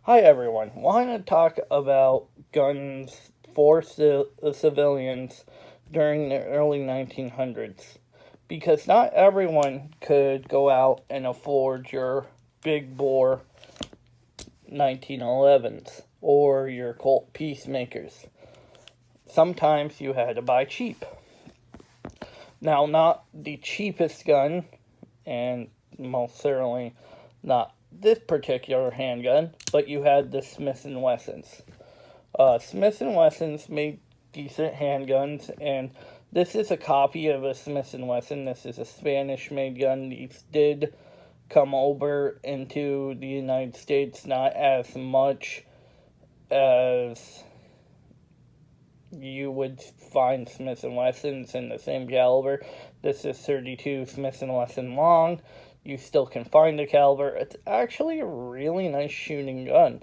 Hi everyone. Want to talk about guns for civilians during the early 1900s because not everyone could go out and afford your big bore 1911s or your Colt Peacemakers. Sometimes you had to buy cheap. Now, not the cheapest gun, and most certainly not this particular handgun, but you had the Smith and Wessons. Smith and Wessons made decent handguns, and this is a copy of a Smith and Wesson. This is a Spanish-made gun. These did come over into the United States, not as much as you would find Smith and Wessons in the same caliber. This is 32 Smith and Wesson long. You still can find the caliber. It's actually a really nice shooting gun.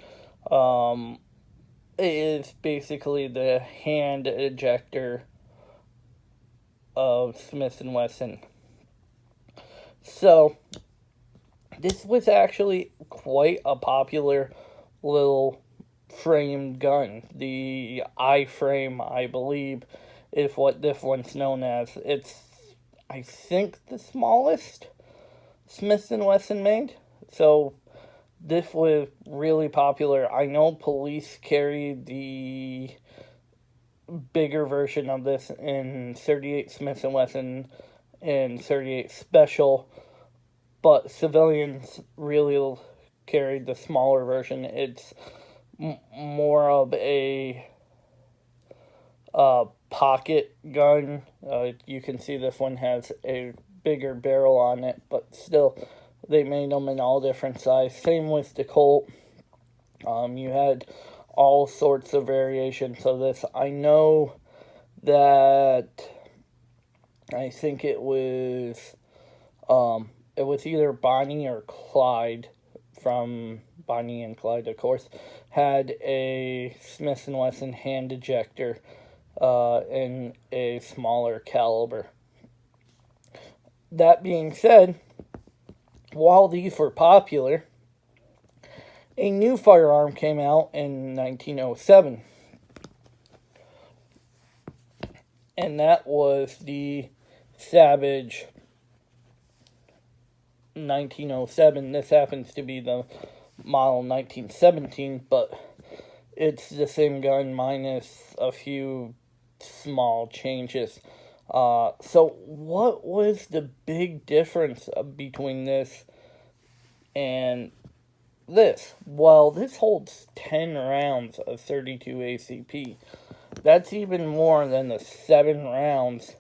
It is basically the hand ejector of Smith and Wesson. So this was actually quite a popular little framed gun. The IFrame, I believe, is what this one's known as. It's, I think, the smallest Smith and Wesson made. So this was really popular. I know police carried the bigger version of this in 38 Smith and Wesson and 38 Special, but civilians really carried the smaller version. It's more of a pocket gun. You can see this one has a bigger barrel on it, but still, they made them in all different sizes. Same with the Colt. You had all sorts of variations of this. I know that I think it was either Bonnie or Clyde from Bonnie and Clyde, of course, had a Smith & Wesson hand ejector in a smaller caliber. That being said, while these were popular, a new firearm came out in 1907, and that was the Savage 1907. This happens to be the model 1917, but it's the same gun minus a few small changes. So what was the big difference between this and this? Well, this holds 10 rounds of 32 ACP. That's even more than the 7 rounds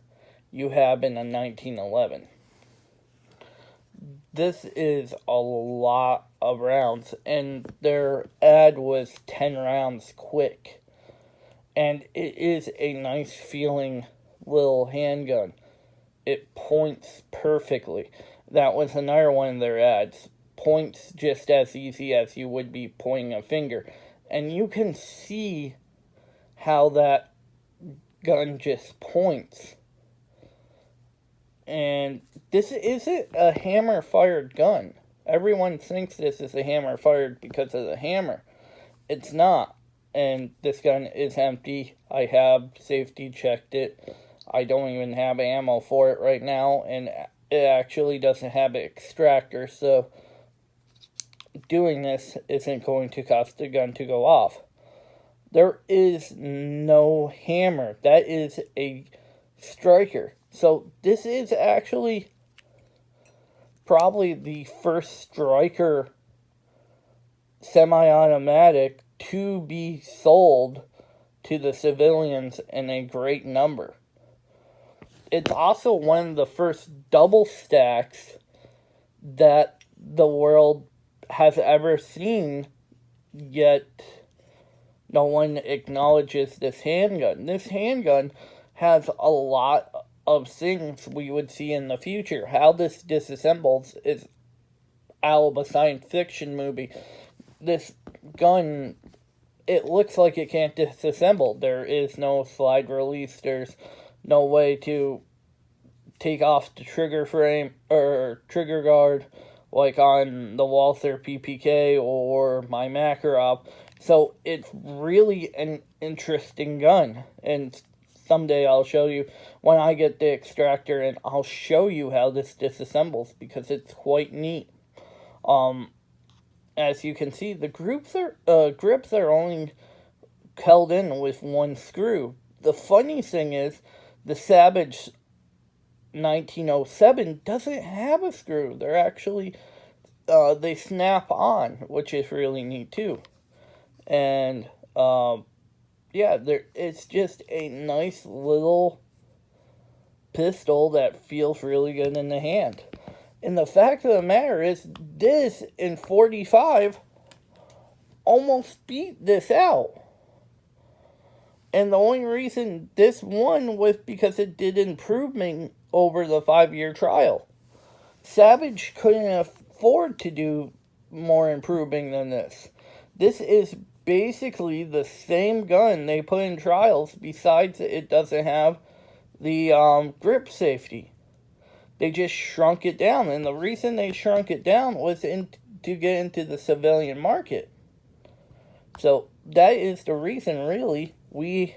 you have in a 1911. This is a lot of rounds, and their ad was 10 rounds quick. And it is a nice feeling little handgun. It points perfectly. That was another one of their ads. Points just as easy as you would be pointing a finger. And you can see how that gun just points. And this isn't a hammer-fired gun. Everyone thinks this is a hammer-fired because of the hammer. It's not. And this gun is empty. I have safety checked it. I don't even have ammo for it right now, and it actually doesn't have an extractor, so doing this isn't going to cause the gun to go off. There is no hammer. That is a striker. So this is actually probably the first striker semi-automatic to be sold to the civilians in a great number. It's also one of the first double stacks that the world has ever seen, yet no one acknowledges this handgun. This handgun has a lot of things we would see in the future. How this disassembles is out of a science fiction movie. This gun, it looks like it can't disassemble. There is no slide release. There's no way to take off the trigger frame or trigger guard like on the Walther PPK or my Makarov. So it's really an interesting gun, and someday I'll show you when I get the extractor, and I'll show you how this disassembles because it's quite neat. As you can see, the grips are only held in with one screw. The funny thing is, the Savage 1907 doesn't have a screw. They're actually they snap on, which is really neat too. And yeah, it's just a nice little pistol that feels really good in the hand. And the fact of the matter is, this in 45 almost beat this out. And the only reason this won was because it did improvement over the 5-year trial. Savage couldn't afford to do more improving than this. This is basically the same gun they put in trials, besides it doesn't have the grip safety. They just shrunk it down, and the reason they shrunk it down was to get into the civilian market. So that is the reason, really, we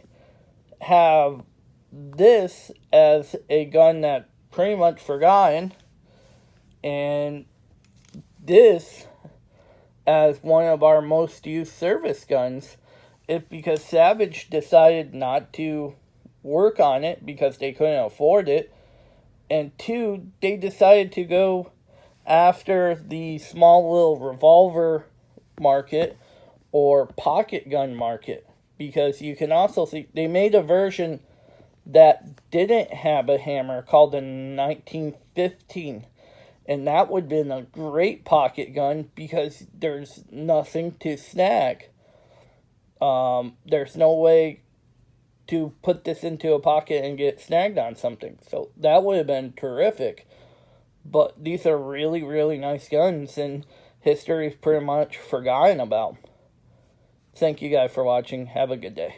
have this as a gun that pretty much forgotten, and this as one of our most used service guns. It's because Savage decided not to work on it because they couldn't afford it, and 2, they decided to go after the small little revolver market or pocket gun market, because you can also see they made a version that didn't have a hammer called the 1915, and that would have been a great pocket gun because there's nothing to snag. There's no way to put this into a pocket and get snagged on something, so that would have been terrific. But these are really, really nice guns, and history's pretty much forgotten about. Thank you guys for watching. Have a good day.